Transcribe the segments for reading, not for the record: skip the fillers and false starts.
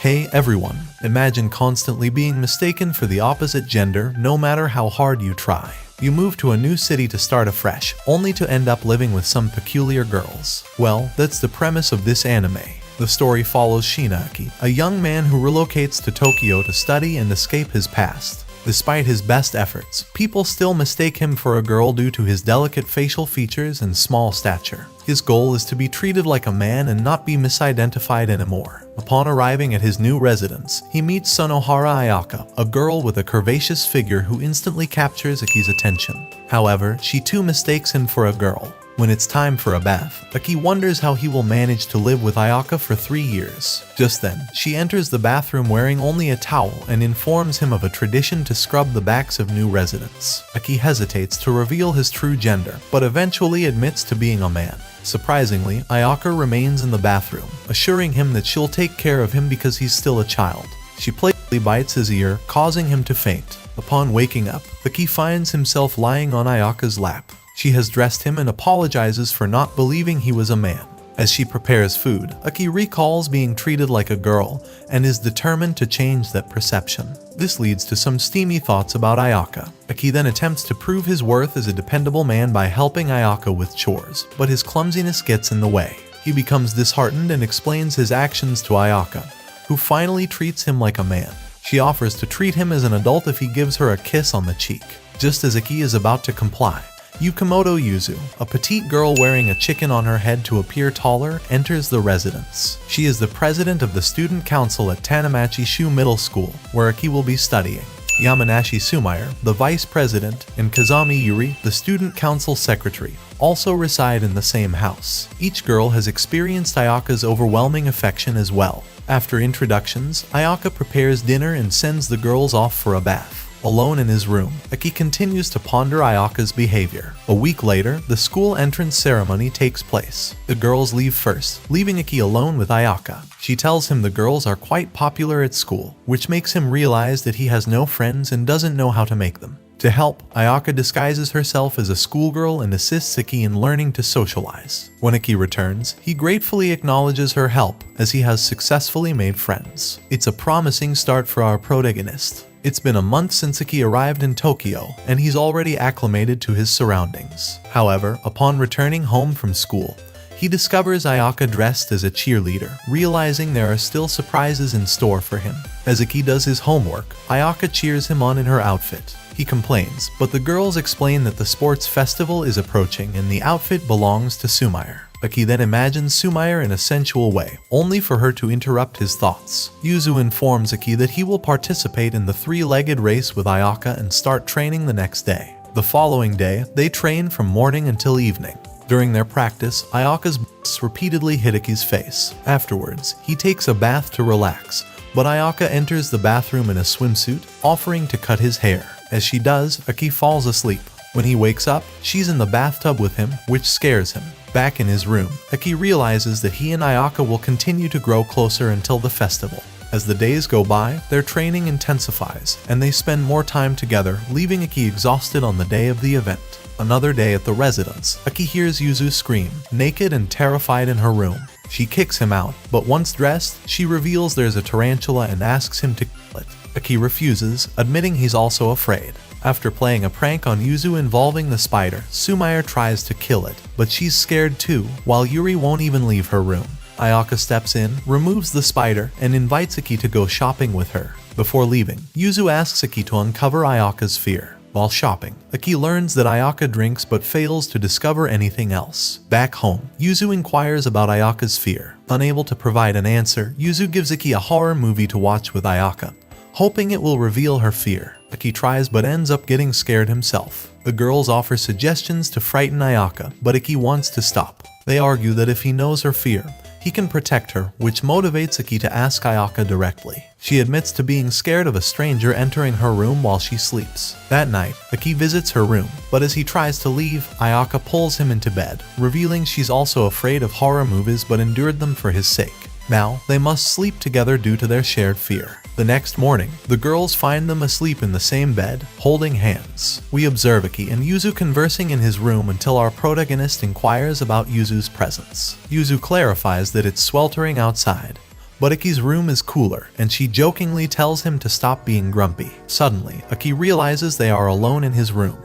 Hey everyone, imagine constantly being mistaken for the opposite gender no matter how hard you try. You move to a new city to start afresh, only to end up living with some peculiar girls. Well, that's the premise of this anime. The story follows Shiina, a young man who relocates to Tokyo to study and escape his past. Despite his best efforts, people still mistake him for a girl due to his delicate facial features and small stature. His goal is to be treated like a man and not be misidentified anymore. Upon arriving at his new residence, he meets Sunohara Ayaka, a girl with a curvaceous figure who instantly captures Aki's attention. However, she too mistakes him for a girl. When it's time for a bath, Aki wonders how he will manage to live with Ayaka for 3 years. Just then, she enters the bathroom wearing only a towel and informs him of a tradition to scrub the backs of new residents. Aki hesitates to reveal his true gender, but eventually admits to being a man. Surprisingly, Ayaka remains in the bathroom, assuring him that she'll take care of him because he's still a child. She playfully bites his ear, causing him to faint. Upon waking up, Aki finds himself lying on Ayaka's lap. She has dressed him and apologizes for not believing he was a man. As she prepares food, Aki recalls being treated like a girl and is determined to change that perception. This leads to some steamy thoughts about Ayaka. Aki then attempts to prove his worth as a dependable man by helping Ayaka with chores, but his clumsiness gets in the way. He becomes disheartened and explains his actions to Ayaka, who finally treats him like a man. She offers to treat him as an adult if he gives her a kiss on the cheek. Just as Aki is about to comply, Yukimoto Yuzu, a petite girl wearing a chicken on her head to appear taller, enters the residence. She is the president of the student council at Tanamachi Shu Middle School, where Aki will be studying. Yamanashi Sumire, the vice president, and Kazami Yuri, the student council secretary, also reside in the same house. Each girl has experienced Ayaka's overwhelming affection as well. After introductions, Ayaka prepares dinner and sends the girls off for a bath. Alone in his room, Aki continues to ponder Ayaka's behavior. A week later, the school entrance ceremony takes place. The girls leave first, leaving Aki alone with Ayaka. She tells him the girls are quite popular at school, which makes him realize that he has no friends and doesn't know how to make them. To help, Ayaka disguises herself as a schoolgirl and assists Aki in learning to socialize. When Aki returns, he gratefully acknowledges her help as he has successfully made friends. It's a promising start for our protagonist. It's been a month since Aki arrived in Tokyo, and he's already acclimated to his surroundings. However, upon returning home from school, he discovers Ayaka dressed as a cheerleader, realizing there are still surprises in store for him. As Aki does his homework, Ayaka cheers him on in her outfit. He complains, but the girls explain that the sports festival is approaching and the outfit belongs to Sumire. Aki then imagines Sumire in a sensual way, only for her to interrupt his thoughts. Yuzu informs Aki that he will participate in the 3-legged race with Ayaka and start training the next day. The following day, they train from morning until evening. During their practice, Ayaka's boss repeatedly hit Aki's face. Afterwards, he takes a bath to relax, but Ayaka enters the bathroom in a swimsuit, offering to cut his hair. As she does, Aki falls asleep. When he wakes up, she's in the bathtub with him, which scares him. Back in his room, Aki realizes that he and Ayaka will continue to grow closer until the festival. As the days go by, their training intensifies, and they spend more time together, leaving Aki exhausted on the day of the event. Another day at the residence, Aki hears Yuzu scream, naked and terrified in her room. She kicks him out, but once dressed, she reveals there's a tarantula and asks him to kill it. Aki refuses, admitting he's also afraid. After playing a prank on Yuzu involving the spider, Sumire tries to kill it, but she's scared too, while Yuri won't even leave her room. Ayaka steps in, removes the spider, and invites Aki to go shopping with her. Before leaving, Yuzu asks Aki to uncover Ayaka's fear. While shopping, Aki learns that Ayaka drinks but fails to discover anything else. Back home, Yuzu inquires about Ayaka's fear. Unable to provide an answer, Yuzu gives Aki a horror movie to watch with Ayaka, hoping it will reveal her fear. Aki tries but ends up getting scared himself. The girls offer suggestions to frighten Ayaka, but Aki wants to stop. They argue that if he knows her fear, he can protect her, which motivates Aki to ask Ayaka directly. She admits to being scared of a stranger entering her room while she sleeps. That night, Aki visits her room, but as he tries to leave, Ayaka pulls him into bed, revealing she's also afraid of horror movies but endured them for his sake. Now, they must sleep together due to their shared fear. The next morning, the girls find them asleep in the same bed, holding hands. We observe Aki and Yuzu conversing in his room until our protagonist inquires about Yuzu's presence. Yuzu clarifies that it's sweltering outside, But Aki's room is cooler, and she jokingly tells him to stop being grumpy. Suddenly, Aki realizes they are alone in his room,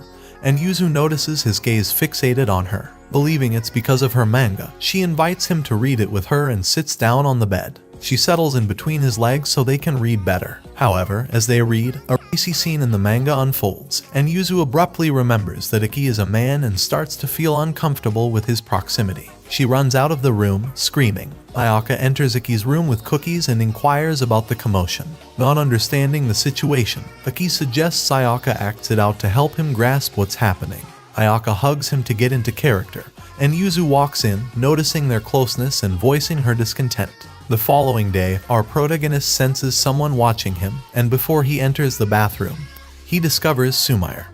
and Yuzu notices his gaze fixated on her. Believing it's because of her manga, she invites him to read it with her and sits down on the bed. She settles in between his legs so they can read better. However, as they read, a racy scene in the manga unfolds, and Yuzu abruptly remembers that Aki is a man and starts to feel uncomfortable with his proximity. She runs out of the room, screaming. Ayaka enters Aki's room with cookies and inquires about the commotion. Not understanding the situation, Aki suggests Ayaka acts it out to help him grasp what's happening. Ayaka hugs him to get into character, and Yuzu walks in, noticing their closeness and voicing her discontent. The following day, our protagonist senses someone watching him, and before he enters the bathroom, he discovers Sumire,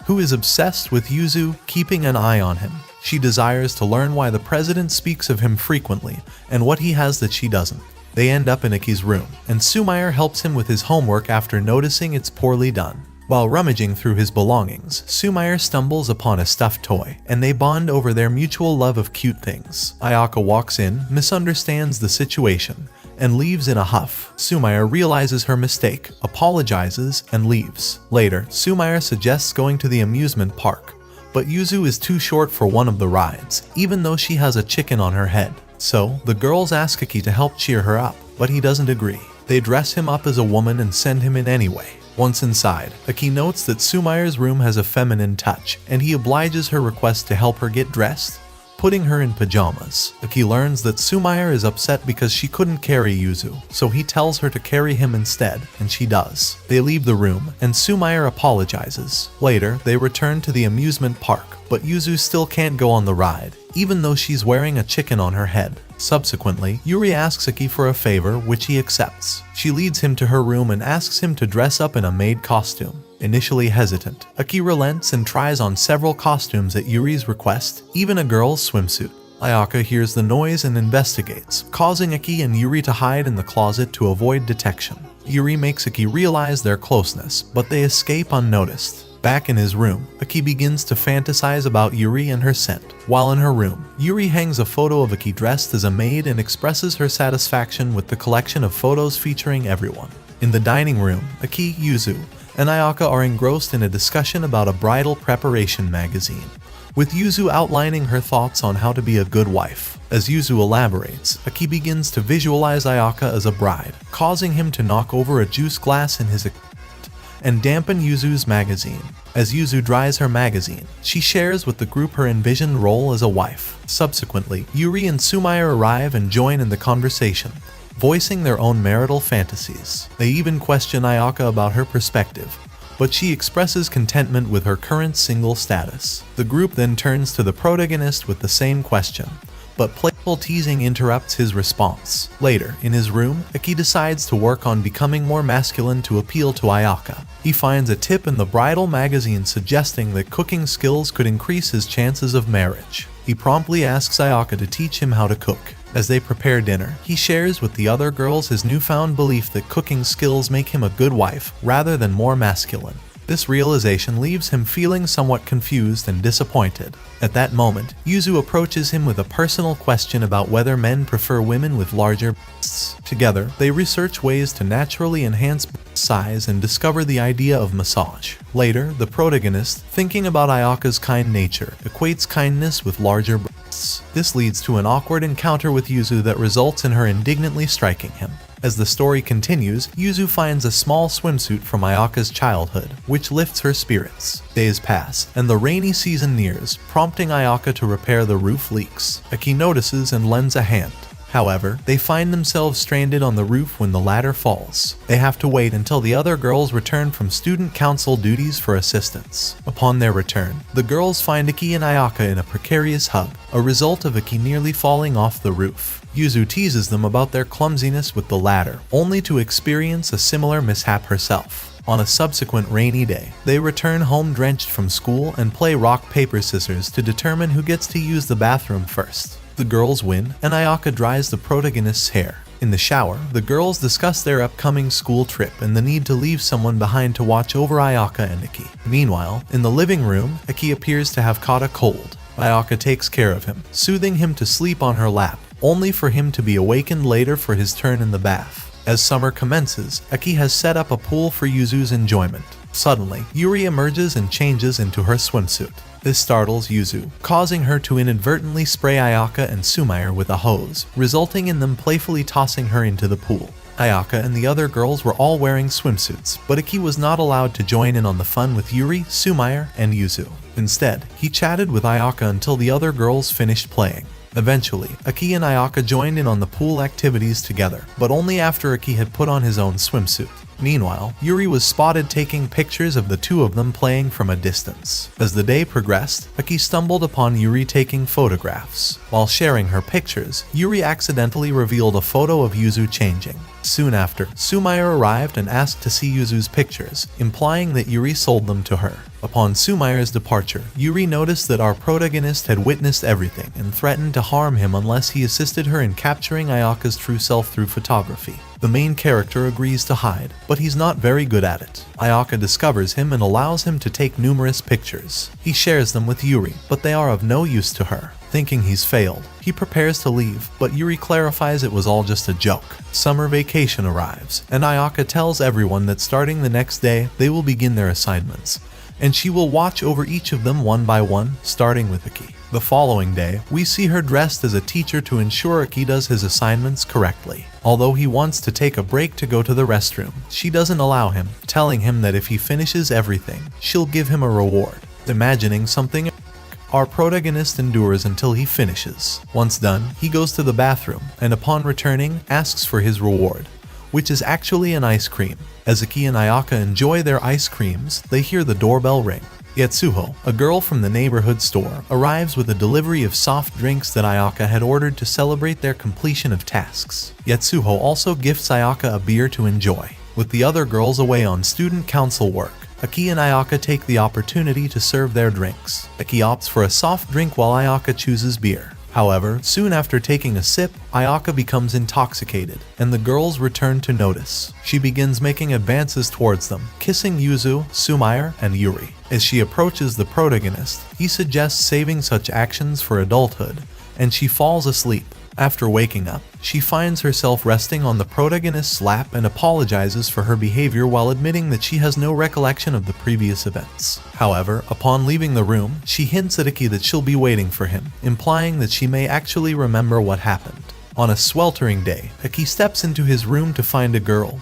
who is obsessed with Yuzu, keeping an eye on him. She desires to learn why the president speaks of him frequently, and what he has that she doesn't. They end up in Aki's room, and Sumire helps him with his homework after noticing it's poorly done. While rummaging through his belongings, Sumire stumbles upon a stuffed toy, and they bond over their mutual love of cute things. Ayaka walks in, misunderstands the situation, and leaves in a huff. Sumire realizes her mistake, apologizes, and leaves. Later, Sumire suggests going to the amusement park, but Yuzu is too short for one of the rides, even though she has a chicken on her head. So, the girls ask Aki to help cheer her up, but he doesn't agree. They dress him up as a woman and send him in anyway. Once inside, Aki notes that Sumire's room has a feminine touch, and he obliges her request to help her get dressed, putting her in pajamas. Aki learns that Sumire is upset because she couldn't carry Yuzu, so he tells her to carry him instead, and she does. They leave the room, and Sumire apologizes. Later, they return to the amusement park, but Yuzu still can't go on the ride, even though she's wearing a chicken on her head. Subsequently, Yuri asks Aki for a favor, which he accepts. She leads him to her room and asks him to dress up in a maid costume. Initially hesitant, Aki relents and tries on several costumes at Yuri's request, even a girl's swimsuit. Ayaka hears the noise and investigates, causing Aki and Yuri to hide in the closet to avoid detection. Yuri makes Aki realize their closeness, but they escape unnoticed. Back in his room, Aki begins to fantasize about Yuri and her scent. While in her room, Yuri hangs a photo of Aki dressed as a maid and expresses her satisfaction with the collection of photos featuring everyone. In the dining room, Aki, Yuzu, and Ayaka are engrossed in a discussion about a bridal preparation magazine, with Yuzu outlining her thoughts on how to be a good wife. As Yuzu elaborates, Aki begins to visualize Ayaka as a bride, causing him to knock over a juice glass in his and dampen Yuzu's magazine. As Yuzu dries her magazine, she shares with the group her envisioned role as a wife. Subsequently, Yuri and Sumire arrive and join in the conversation, voicing their own marital fantasies. They even question Ayaka about her perspective, but she expresses contentment with her current single status. The group then turns to the protagonist with the same question, but playful teasing interrupts his response. Later, in his room, Aki decides to work on becoming more masculine to appeal to Ayaka. He finds a tip in the bridal magazine suggesting that cooking skills could increase his chances of marriage. He promptly asks Ayaka to teach him how to cook. As they prepare dinner, he shares with the other girls his newfound belief that cooking skills make him a good wife rather than more masculine. This realization leaves him feeling somewhat confused and disappointed. At that moment, Yuzu approaches him with a personal question about whether men prefer women with larger breasts. Together, they research ways to naturally enhance breast size and discover the idea of massage. Later, the protagonist, thinking about Ayaka's kind nature, equates kindness with larger breasts. This leads to an awkward encounter with Yuzu that results in her indignantly striking him. As the story continues, Yuzu finds a small swimsuit from Ayaka's childhood, which lifts her spirits. Days pass, and the rainy season nears, prompting Ayaka to repair the roof leaks. Aki notices and lends a hand. However, they find themselves stranded on the roof when the ladder falls. They have to wait until the other girls return from student council duties for assistance. Upon their return, the girls find Aki and Ayaka in a precarious hub, a result of Aki nearly falling off the roof. Yuzu teases them about their clumsiness with the ladder, only to experience a similar mishap herself. On a subsequent rainy day, they return home drenched from school and play rock, paper, scissors to determine who gets to use the bathroom first. The girls win, and Ayaka dries the protagonist's hair. In the shower, the girls discuss their upcoming school trip and the need to leave someone behind to watch over Ayaka and Aki. Meanwhile, in the living room, Aki appears to have caught a cold. Ayaka takes care of him, soothing him to sleep on her lap, only for him to be awakened later for his turn in the bath. As summer commences, Aki has set up a pool for Yuzu's enjoyment. Suddenly, Yuri emerges and changes into her swimsuit. This startles Yuzu, causing her to inadvertently spray Ayaka and Sumire with a hose, resulting in them playfully tossing her into the pool. Ayaka and the other girls were all wearing swimsuits, but Aki was not allowed to join in on the fun with Yuri, Sumire, and Yuzu. Instead, he chatted with Ayaka until the other girls finished playing. Eventually, Aki and Ayaka joined in on the pool activities together, but only after Aki had put on his own swimsuit. Meanwhile, Yuri was spotted taking pictures of the two of them playing from a distance. As the day progressed, Aki stumbled upon Yuri taking photographs. While sharing her pictures, Yuri accidentally revealed a photo of Yuzu changing. Soon after, Sumire arrived and asked to see Yuzu's pictures, implying that Yuri sold them to her. Upon Sumire's departure, Yuri noticed that our protagonist had witnessed everything and threatened to harm him unless he assisted her in capturing Ayaka's true self through photography. The main character agrees to hide, but he's not very good at it. Ayaka discovers him and allows him to take numerous pictures. He shares them with Yuri, but they are of no use to her. Thinking he's failed, he prepares to leave, but Yuri clarifies it was all just a joke. Summer vacation arrives, and Ayaka tells everyone that starting the next day, they will begin their assignments, and she will watch over each of them one by one, starting with Aki. The following day, we see her dressed as a teacher to ensure Aki does his assignments correctly. Although he wants to take a break to go to the restroom, she doesn't allow him, telling him that if he finishes everything, she'll give him a reward. Imagining something, our protagonist endures until he finishes. Once done, he goes to the bathroom, and upon returning, asks for his reward, which is actually an ice cream. As Aki and Ayaka enjoy their ice creams, they hear the doorbell ring. Yatsuho, a girl from the neighborhood store, arrives with a delivery of soft drinks that Ayaka had ordered to celebrate their completion of tasks. Yatsuho also gifts Ayaka a beer to enjoy. With the other girls away on student council work, Aki and Ayaka take the opportunity to serve their drinks. Aki opts for a soft drink while Ayaka chooses beer. However, soon after taking a sip, Ayaka becomes intoxicated, and the girls return to notice. She begins making advances towards them, kissing Yuzu, Sumire, and Yuri. As she approaches the protagonist, he suggests saving such actions for adulthood, and she falls asleep. After waking up, she finds herself resting on the protagonist's lap and apologizes for her behavior while admitting that she has no recollection of the previous events. However, upon leaving the room, she hints at Aki that she'll be waiting for him, implying that she may actually remember what happened. On a sweltering day, Aki steps into his room to find a girl,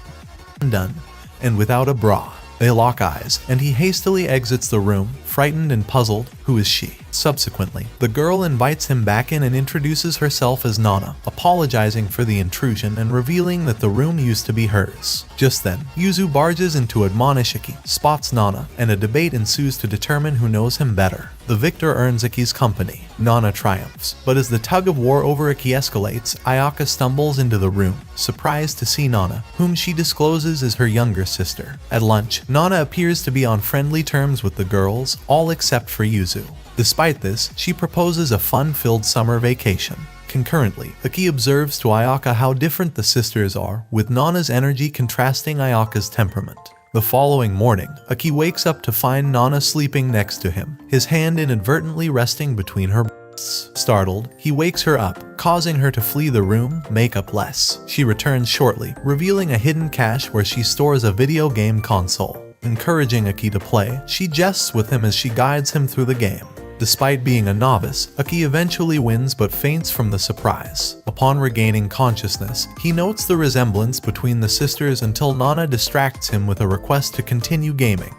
undone, and without a bra. They lock eyes, and he hastily exits the room, frightened and puzzled. Who is she? Subsequently, the girl invites him back in and introduces herself as Nana, apologizing for the intrusion and revealing that the room used to be hers. Just then, Yuzu barges in to admonish Aki, spots Nana, and a debate ensues to determine who knows him better. The victor earns Aki's company. Nana triumphs, but as the tug of war over Aki escalates, Ayaka stumbles into the room, surprised to see Nana, whom she discloses is her younger sister. At lunch, Nana appears to be on friendly terms with the girls, all except for Yuzu. Despite this, she proposes a fun-filled summer vacation. Concurrently, Aki observes to Ayaka how different the sisters are, with Nana's energy contrasting Ayaka's temperament. The following morning, Aki wakes up to find Nana sleeping next to him, his hand inadvertently resting between her breasts. Startled, he wakes her up, causing her to flee the room, makeup less. She returns shortly, revealing a hidden cache where she stores a video game console. Encouraging Aki to play, she jests with him as she guides him through the game. Despite being a novice, Aki eventually wins but faints from the surprise. Upon regaining consciousness, he notes the resemblance between the sisters until Nana distracts him with a request to continue gaming,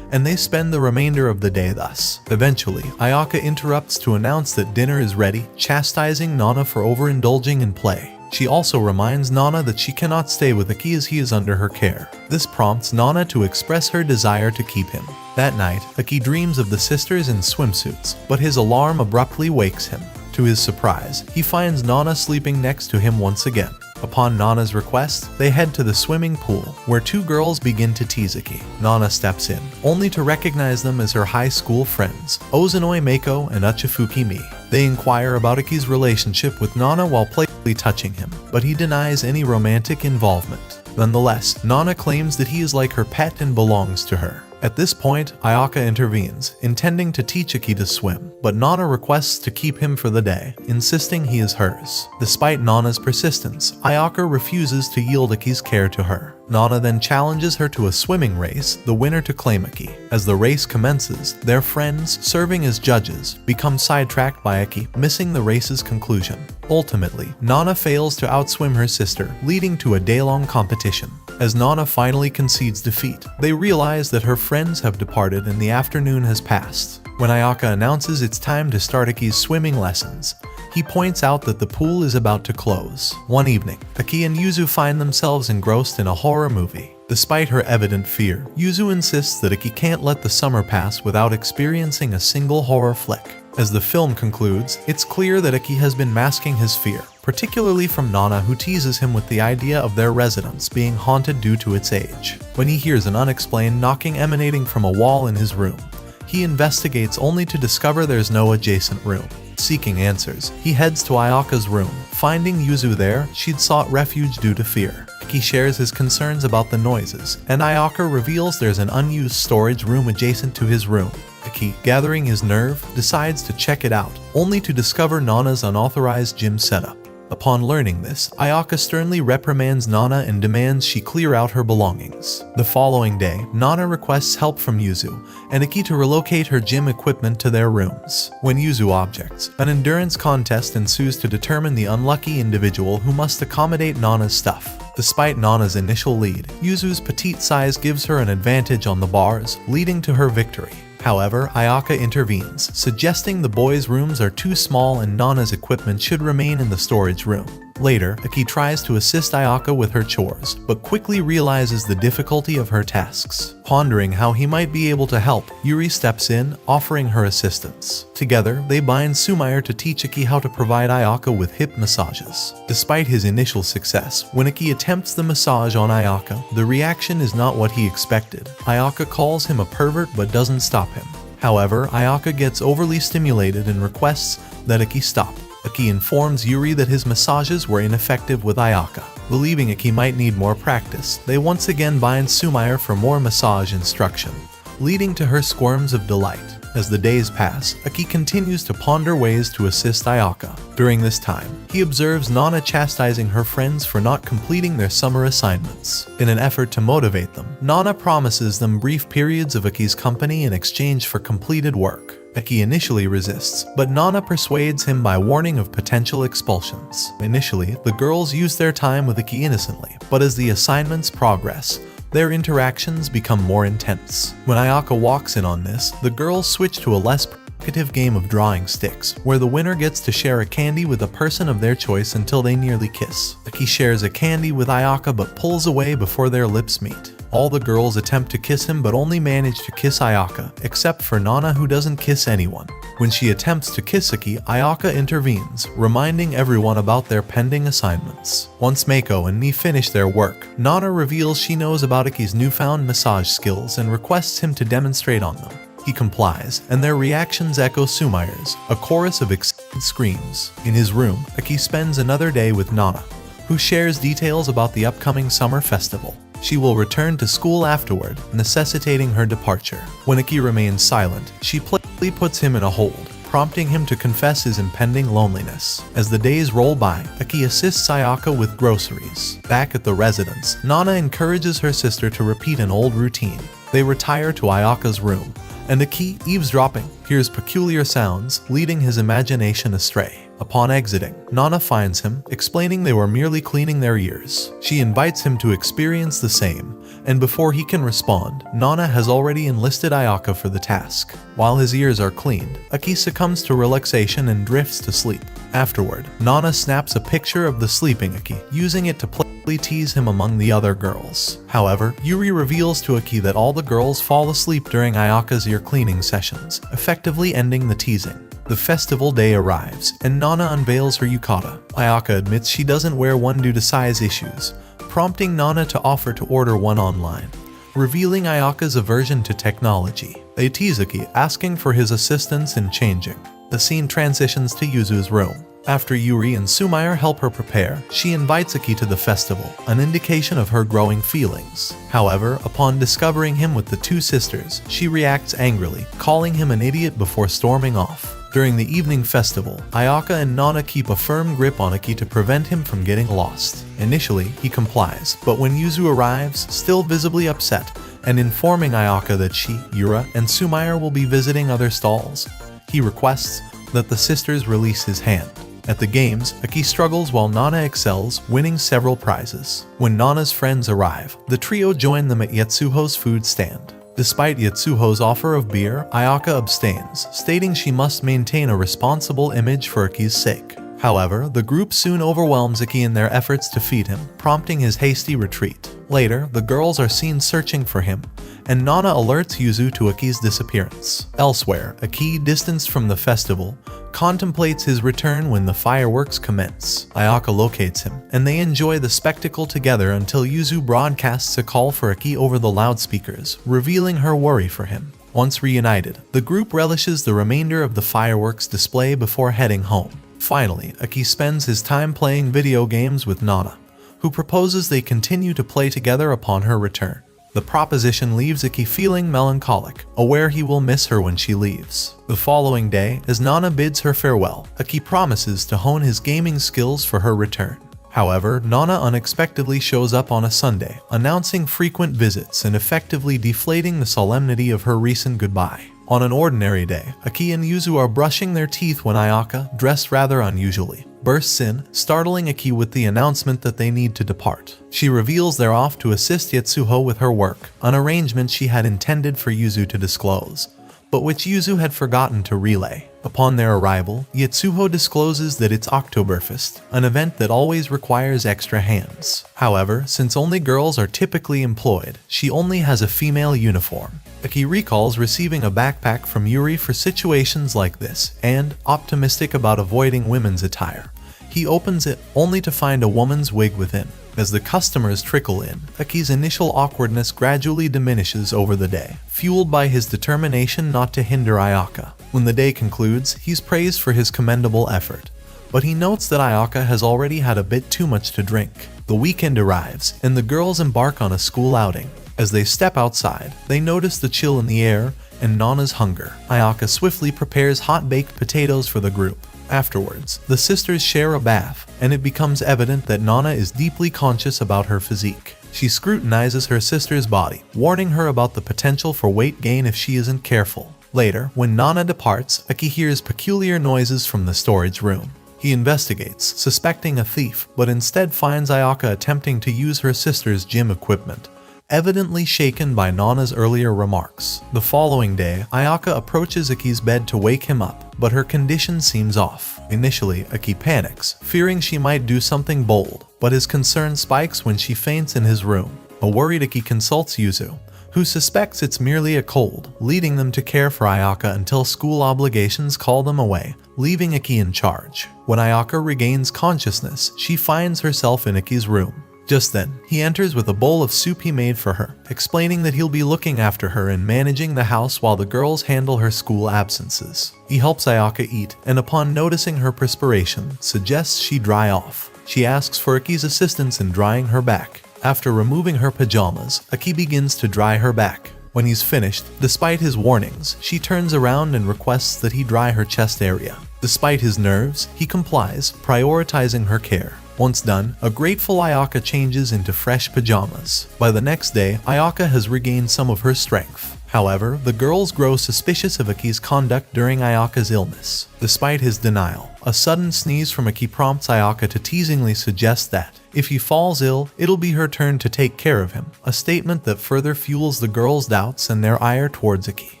and they spend the remainder of the day thus. Eventually, Ayaka interrupts to announce that dinner is ready, chastising Nana for overindulging in play. She also reminds Nana that she cannot stay with Aki as he is under her care. This prompts Nana to express her desire to keep him. That night, Aki dreams of the sisters in swimsuits, but his alarm abruptly wakes him. To his surprise, he finds Nana sleeping next to him once again. Upon Nana's request, they head to the swimming pool, where two girls begin to tease Aki. Nana steps in, only to recognize them as her high school friends, Ozunoi Meiko and Uchifuki Mi. They inquire about Aki's relationship with Nana while playfully touching him, but he denies any romantic involvement. Nonetheless, Nana claims that he is like her pet and belongs to her. At this point, Ayaka intervenes, intending to teach Aki to swim, but Nana requests to keep him for the day, insisting he is hers. Despite Nana's persistence, Ayaka refuses to yield Aki's care to her. Nana then challenges her to a swimming race, the winner to claim Aki. As the race commences, their friends, serving as judges, become sidetracked by Aki, missing the race's conclusion. Ultimately, Nana fails to outswim her sister, leading to a day-long competition. As Nana finally concedes defeat, they realize that her friends have departed and the afternoon has passed. When Ayaka announces it's time to start Aki's swimming lessons, he points out that the pool is about to close. One evening, Aki and Yuzu find themselves engrossed in a horror movie. Despite her evident fear, Yuzu insists that Aki can't let the summer pass without experiencing a single horror flick. As the film concludes, it's clear that Aki has been masking his fear, particularly from Nana, who teases him with the idea of their residence being haunted due to its age. When he hears an unexplained knocking emanating from a wall in his room, he investigates only to discover there's no adjacent room. Seeking answers, he heads to Ayaka's room. Finding Yuzu there, she'd sought refuge due to fear. Aki shares his concerns about the noises, and Ayaka reveals there's an unused storage room adjacent to his room. Aki, gathering his nerve, decides to check it out, only to discover Nana's unauthorized gym setup. Upon learning this, Ayaka sternly reprimands Nana and demands she clear out her belongings. The following day, Nana requests help from Yuzu and Aki to relocate her gym equipment to their rooms. When Yuzu objects, an endurance contest ensues to determine the unlucky individual who must accommodate Nana's stuff. Despite Nana's initial lead, Yuzu's petite size gives her an advantage on the bars, leading to her victory. However, Ayaka intervenes, suggesting the boys' rooms are too small and Nana's equipment should remain in the storage room. Later, Aki tries to assist Ayaka with her chores, but quickly realizes the difficulty of her tasks. Pondering how he might be able to help, Yuri steps in, offering her assistance. Together, they bind Sumire to teach Aki how to provide Ayaka with hip massages. Despite his initial success, when Aki attempts the massage on Ayaka, the reaction is not what he expected. Ayaka calls him a pervert but doesn't stop him. However, Ayaka gets overly stimulated and requests that Aki stop. Aki informs Yuri that his massages were ineffective with Ayaka. Believing Aki might need more practice, they once again bind Sumire for more massage instruction, leading to her squirms of delight. As the days pass, Aki continues to ponder ways to assist Ayaka. During this time, he observes Nana chastising her friends for not completing their summer assignments. In an effort to motivate them, Nana promises them brief periods of Aki's company in exchange for completed work. Aki initially resists, but Nana persuades him by warning of potential expulsions. Initially, the girls use their time with Aki innocently, but as the assignments progress, their interactions become more intense. When Ayaka walks in on this, the girls switch to a less provocative game of drawing sticks, where the winner gets to share a candy with a person of their choice until they nearly kiss. Aki shares a candy with Ayaka but pulls away before their lips meet. All the girls attempt to kiss him but only manage to kiss Ayaka, except for Nana, who doesn't kiss anyone. When she attempts to kiss Aki, Ayaka intervenes, reminding everyone about their pending assignments. Once Meiko and Ni finish their work, Nana reveals she knows about Aki's newfound massage skills and requests him to demonstrate on them. He complies, and their reactions echo Sumire's, a chorus of excited screams. In his room, Aki spends another day with Nana, who shares details about the upcoming summer festival. She will return to school afterward, necessitating her departure. When Aki remains silent, she playfully puts him in a hold, prompting him to confess his impending loneliness. As the days roll by, Aki assists Ayaka with groceries. Back at the residence, Nana encourages her sister to repeat an old routine. They retire to Ayaka's room, and Aki, eavesdropping, hears peculiar sounds, leading his imagination astray. Upon exiting, Nana finds him, explaining they were merely cleaning their ears. She invites him to experience the same, and before he can respond, Nana has already enlisted Ayaka for the task. While his ears are cleaned, Aki succumbs to relaxation and drifts to sleep. Afterward, Nana snaps a picture of the sleeping Aki, using it to playfully tease him among the other girls. However, Yuri reveals to Aki that all the girls fall asleep during Ayaka's ear cleaning sessions, effectively ending the teasing. The festival day arrives, and Nana unveils her yukata. Ayaka admits she doesn't wear one due to size issues, prompting Nana to offer to order one online, revealing Ayaka's aversion to technology. They tease Aki, asking for his assistance in changing. The scene transitions to Yuzu's room. After Yuri and Sumire help her prepare, she invites Aki to the festival, an indication of her growing feelings. However, upon discovering him with the two sisters, she reacts angrily, calling him an idiot before storming off. During the evening festival, Ayaka and Nana keep a firm grip on Aki to prevent him from getting lost. Initially, he complies, but when Yuzu arrives, still visibly upset, and informing Ayaka that she, Yura, and Sumire will be visiting other stalls, he requests that the sisters release his hand. At the games, Aki struggles while Nana excels, winning several prizes. When Nana's friends arrive, the trio join them at Yetsuho's food stand. Despite Yetsuho's offer of beer, Ayaka abstains, stating she must maintain a responsible image for Aki's sake. However, the group soon overwhelms Aki in their efforts to feed him, prompting his hasty retreat. Later, the girls are seen searching for him, and Nana alerts Yuzu to Aki's disappearance. Elsewhere, Aki, distanced from the festival, contemplates his return when the fireworks commence. Ayaka locates him, and they enjoy the spectacle together until Yuzu broadcasts a call for Aki over the loudspeakers, revealing her worry for him. Once reunited, the group relishes the remainder of the fireworks display before heading home. Finally, Aki spends his time playing video games with Nana, who proposes they continue to play together upon her return. The proposition leaves Aki feeling melancholic, aware he will miss her when she leaves. The following day, as Nana bids her farewell, Aki promises to hone his gaming skills for her return. However, Nana unexpectedly shows up on a Sunday, announcing frequent visits and effectively deflating the solemnity of her recent goodbye. On an ordinary day, Aki and Yuzu are brushing their teeth when Ayaka, dressed rather unusually, bursts in, startling Aki with the announcement that they need to depart. She reveals they're off to assist Yetsuho with her work, an arrangement she had intended for Yuzu to disclose, but which Yuzu had forgotten to relay. Upon their arrival, Yetsuho discloses that it's Oktoberfest, an event that always requires extra hands. However, since only girls are typically employed, she only has a female uniform. Aki recalls receiving a backpack from Yuri for situations like this, and, optimistic about avoiding women's attire, he opens it only to find a woman's wig within. As the customers trickle in, Aki's initial awkwardness gradually diminishes over the day, fueled by his determination not to hinder Ayaka. When the day concludes, he's praised for his commendable effort, but he notes that Ayaka has already had a bit too much to drink. The weekend arrives, and the girls embark on a school outing. As they step outside, they notice the chill in the air and Nana's hunger. Ayaka swiftly prepares hot-baked potatoes for the group. Afterwards, the sisters share a bath, and it becomes evident that Nana is deeply conscious about her physique. She scrutinizes her sister's body, warning her about the potential for weight gain if she isn't careful. Later, when Nana departs, Aki hears peculiar noises from the storage room. He investigates, suspecting a thief, but instead finds Ayaka attempting to use her sister's gym equipment, evidently shaken by Nana's earlier remarks. The following day, Ayaka approaches Aki's bed to wake him up, but her condition seems off. Initially, Aki panics, fearing she might do something bold, but his concern spikes when she faints in his room. A worried Aki consults Yuzu, who suspects it's merely a cold, leading them to care for Ayaka until school obligations call them away, leaving Aki in charge. When Ayaka regains consciousness, she finds herself in Aki's room. Just then, he enters with a bowl of soup he made for her, explaining that he'll be looking after her and managing the house while the girls handle her school absences. He helps Ayaka eat, and upon noticing her perspiration, suggests she dry off. She asks for Aki's assistance in drying her back. After removing her pajamas, Aki begins to dry her back. When he's finished, despite his warnings, she turns around and requests that he dry her chest area. Despite his nerves, he complies, prioritizing her care. Once done, a grateful Ayaka changes into fresh pajamas. By the next day, Ayaka has regained some of her strength. However, the girls grow suspicious of Aki's conduct during Ayaka's illness. Despite his denial, a sudden sneeze from Aki prompts Ayaka to teasingly suggest that, if he falls ill, it'll be her turn to take care of him, a statement that further fuels the girls' doubts and their ire towards Aki.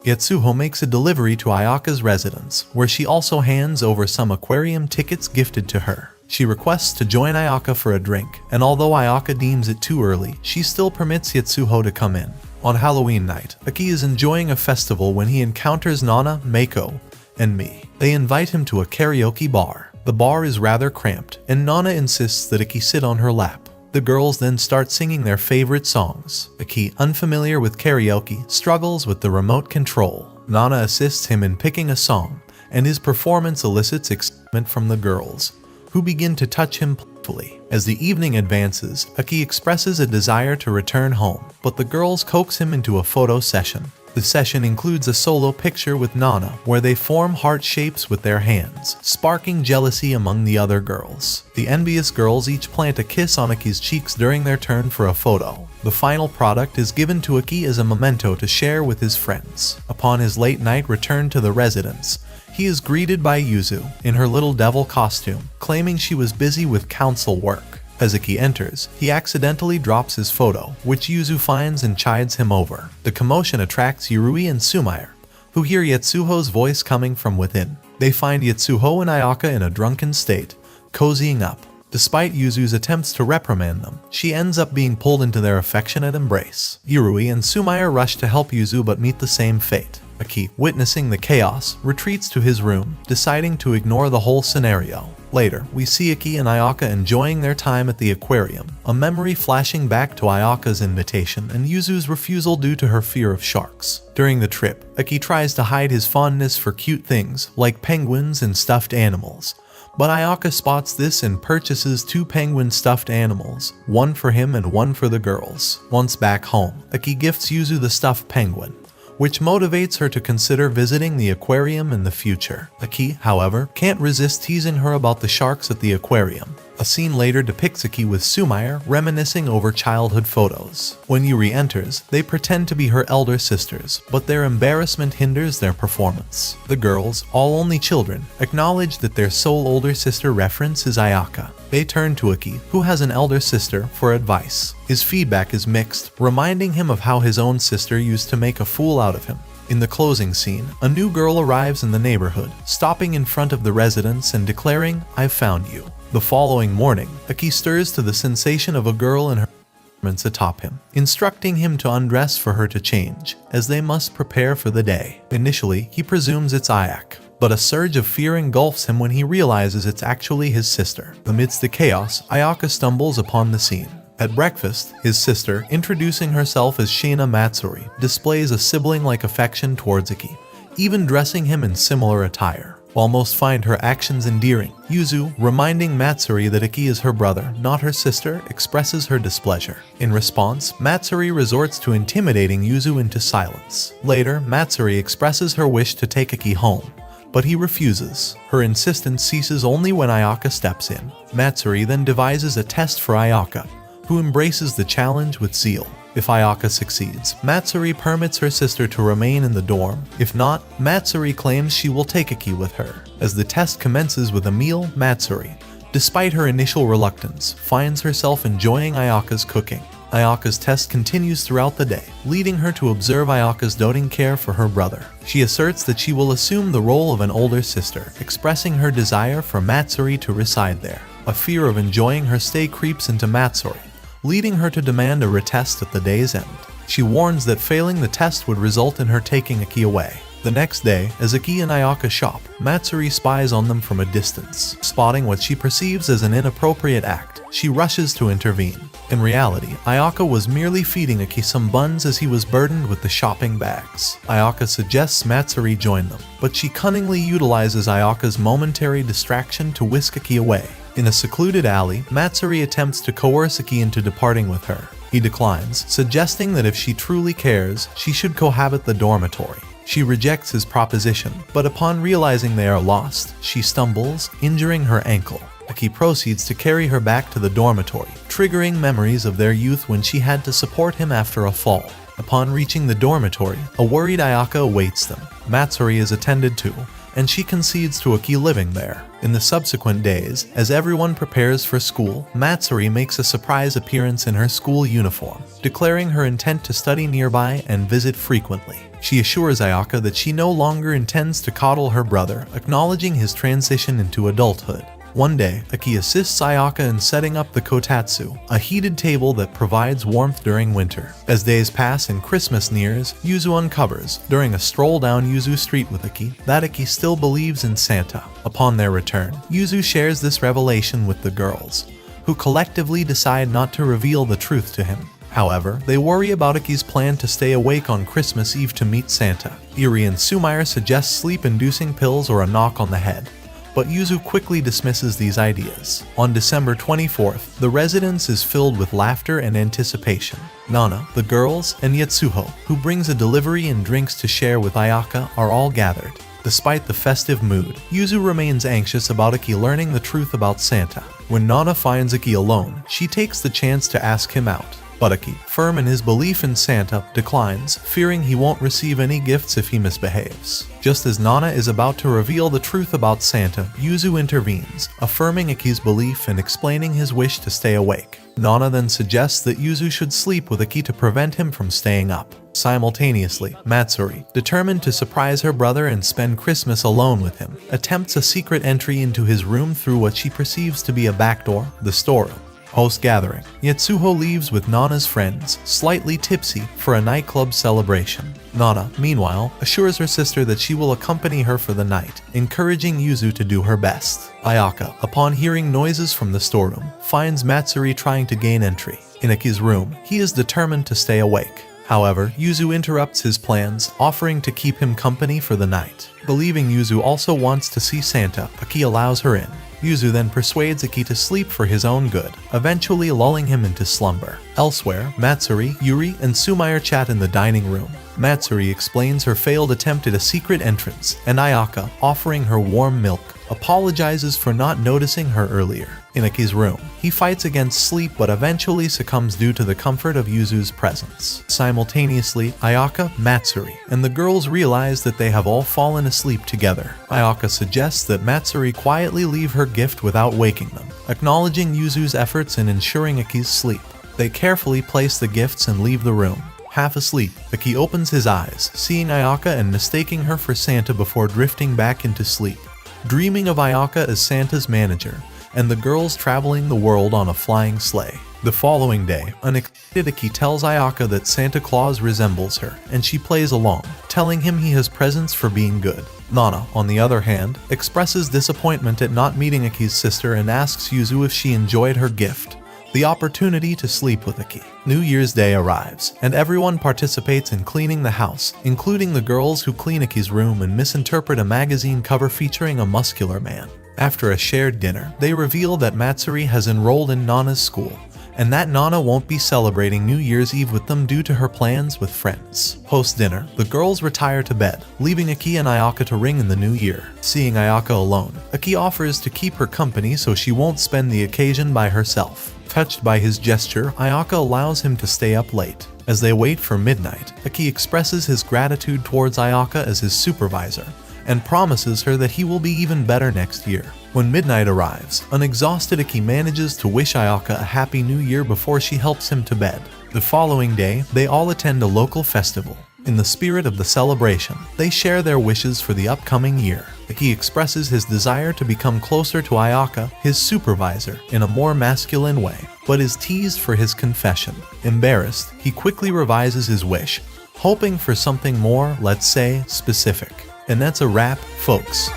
Yetsuho makes a delivery to Ayaka's residence, where she also hands over some aquarium tickets gifted to her. She requests to join Ayaka for a drink, and although Ayaka deems it too early, she still permits Yetsuho to come in. On Halloween night, Aki is enjoying a festival when he encounters Nana, Meiko, and me. They invite him to a karaoke bar. The bar is rather cramped, and Nana insists that Aki sit on her lap. The girls then start singing their favorite songs. Aki, unfamiliar with karaoke, struggles with the remote control. Nana assists him in picking a song, and his performance elicits from the girls, who begin to touch him playfully. As the evening advances, Aki expresses a desire to return home, but the girls coax him into a photo session. The session includes a solo picture with Nana, where they form heart shapes with their hands, sparking jealousy among the other girls. The envious girls each plant a kiss on Aki's cheeks during their turn for a photo. The final product is given to Aki as a memento to share with his friends. Upon his late night return to the residence, he is greeted by Yuzu, in her little devil costume, claiming she was busy with council work. As Aki enters, he accidentally drops his photo, which Yuzu finds and chides him over. The commotion attracts Yuri and Sumire, who hear Yatsuho's voice coming from within. They find Yatsuho and Ayaka in a drunken state, cozying up. Despite Yuzu's attempts to reprimand them, she ends up being pulled into their affectionate embrace. Yuri and Sumire rush to help Yuzu but meet the same fate. Aki, witnessing the chaos, retreats to his room, deciding to ignore the whole scenario. Later, we see Aki and Ayaka enjoying their time at the aquarium, a memory flashing back to Ayaka's invitation and Yuzu's refusal due to her fear of sharks. During the trip, Aki tries to hide his fondness for cute things like penguins and stuffed animals, but Ayaka spots this and purchases 2 penguin stuffed animals, one for him and one for the girls. Once back home, Aki gifts Yuzu the stuffed penguin, which motivates her to consider visiting the aquarium in the future. Aki, however, can't resist teasing her about the sharks at the aquarium. A scene later depicts Aki with Sumire reminiscing over childhood photos. When Yuri enters, they pretend to be her elder sisters, but their embarrassment hinders their performance. The girls, all only children, acknowledge that their sole older sister reference is Ayaka. They turn to Aki, who has an elder sister, for advice. His feedback is mixed, reminding him of how his own sister used to make a fool out of him. In the closing scene, a new girl arrives in the neighborhood, stopping in front of the residence and declaring, "I've found you." The following morning, Aki stirs to the sensation of a girl in her garments atop him, instructing him to undress for her to change, as they must prepare for the day. Initially, he presumes it's Ayaka, but a surge of fear engulfs him when he realizes it's actually his sister. Amidst the chaos, Ayaka stumbles upon the scene. At breakfast, his sister, introducing herself as Shiina Matsuri, displays a sibling-like affection towards Aki, even dressing him in similar attire. While most find her actions endearing, Yuzu, reminding Matsuri that Aki is her brother, not her sister, expresses her displeasure. In response, Matsuri resorts to intimidating Yuzu into silence. Later, Matsuri expresses her wish to take Aki home, but he refuses. Her insistence ceases only when Ayaka steps in. Matsuri then devises a test for Ayaka, who embraces the challenge with zeal. If Ayaka succeeds, Matsuri permits her sister to remain in the dorm. If not, Matsuri claims she will take Aki with her. As the test commences with a meal, Matsuri, despite her initial reluctance, finds herself enjoying Ayaka's cooking. Ayaka's test continues throughout the day, leading her to observe Ayaka's doting care for her brother. She asserts that she will assume the role of an older sister, expressing her desire for Matsuri to reside there. A fear of enjoying her stay creeps into Matsuri, leading her to demand a retest at the day's end. She warns that failing the test would result in her taking Aki away. The next day, as Aki and Ayaka shop, Matsuri spies on them from a distance. Spotting what she perceives as an inappropriate act, she rushes to intervene. In reality, Ayaka was merely feeding Aki some buns as he was burdened with the shopping bags. Ayaka suggests Matsuri join them, but she cunningly utilizes Ayaka's momentary distraction to whisk Aki away. In a secluded alley, Matsuri attempts to coerce Aki into departing with her. He declines, suggesting that if she truly cares, she should cohabit the dormitory. She rejects his proposition, but upon realizing they are lost, she stumbles, injuring her ankle. Aki proceeds to carry her back to the dormitory, triggering memories of their youth when she had to support him after a fall. Upon reaching the dormitory, a worried Ayaka awaits them. Matsuri is attended to, and she concedes to Aki living there. In the subsequent days, as everyone prepares for school, Matsuri makes a surprise appearance in her school uniform, declaring her intent to study nearby and visit frequently. She assures Ayaka that she no longer intends to coddle her brother, acknowledging his transition into adulthood. One day, Aki assists Ayaka in setting up the kotatsu, a heated table that provides warmth during winter. As days pass and Christmas nears, Yuzu uncovers, during a stroll down Yuzu Street with Aki, that Aki still believes in Santa. Upon their return, Yuzu shares this revelation with the girls, who collectively decide not to reveal the truth to him. However, they worry about Aki's plan to stay awake on Christmas Eve to meet Santa. Yuri and Sumire suggest sleep-inducing pills or a knock on the head, but Yuzu quickly dismisses these ideas. On December 24th, the residence is filled with laughter and anticipation. Nana, the girls, and Yetsuho, who brings a delivery and drinks to share with Ayaka, are all gathered. Despite the festive mood, Yuzu remains anxious about Aki learning the truth about Santa. When Nana finds Aki alone, she takes the chance to ask him out. But Aki, firm in his belief in Santa, declines, fearing he won't receive any gifts if he misbehaves. Just as Nana is about to reveal the truth about Santa, Yuzu intervenes, affirming Aki's belief and explaining his wish to stay awake. Nana then suggests that Yuzu should sleep with Aki to prevent him from staying up. Simultaneously, Matsuri, determined to surprise her brother and spend Christmas alone with him, attempts a secret entry into his room through what she perceives to be a backdoor, the storeroom. Post-gathering, Yetsuho leaves with Nana's friends, slightly tipsy, for a nightclub celebration. Nana, meanwhile, assures her sister that she will accompany her for the night, encouraging Yuzu to do her best. Ayaka, upon hearing noises from the storeroom, finds Matsuri trying to gain entry. In Aki's room, he is determined to stay awake. However, Yuzu interrupts his plans, offering to keep him company for the night. Believing Yuzu also wants to see Santa, Aki allows her in. Yuzu then persuades Aki to sleep for his own good, eventually lulling him into slumber. Elsewhere, Matsuri, Yuri, and Sumire chat in the dining room. Matsuri explains her failed attempt at a secret entrance, and Ayaka, offering her warm milk, apologizes for not noticing her earlier. In Aki's room, he fights against sleep but eventually succumbs due to the comfort of Yuzu's presence. Simultaneously, Ayaka, Matsuri, and the girls realize that they have all fallen asleep together. Ayaka suggests that Matsuri quietly leave her gift without waking them, acknowledging Yuzu's efforts in ensuring Aki's sleep. They carefully place the gifts and leave the room. Half asleep, Aki opens his eyes, seeing Ayaka and mistaking her for Santa before drifting back into sleep. Dreaming of Ayaka as Santa's manager, and the girls traveling the world on a flying sleigh. The following day, unexpected Aki tells Ayaka that Santa Claus resembles her, and she plays along, telling him he has presents for being good. Nana, on the other hand, expresses disappointment at not meeting Aki's sister and asks Yuzu if she enjoyed her gift, the opportunity to sleep with Aki. New Year's Day arrives, and everyone participates in cleaning the house, including the girls who clean Aki's room and misinterpret a magazine cover featuring a muscular man. After a shared dinner, they reveal that Matsuri has enrolled in Nana's school, and that Nana won't be celebrating New Year's Eve with them due to her plans with friends. Post-dinner, the girls retire to bed, leaving Aki and Ayaka to ring in the new year. Seeing Ayaka alone, Aki offers to keep her company so she won't spend the occasion by herself. Touched by his gesture, Ayaka allows him to stay up late. As they wait for midnight, Aki expresses his gratitude towards Ayaka as his supervisor, and promises her that he will be even better next year. When midnight arrives, an exhausted Aki manages to wish Ayaka a happy new year before she helps him to bed. The following day, they all attend a local festival. In the spirit of the celebration, they share their wishes for the upcoming year. Aki expresses his desire to become closer to Ayaka, his supervisor, in a more masculine way, but is teased for his confession. Embarrassed, he quickly revises his wish, hoping for something more, let's say, specific. And that's a wrap, folks.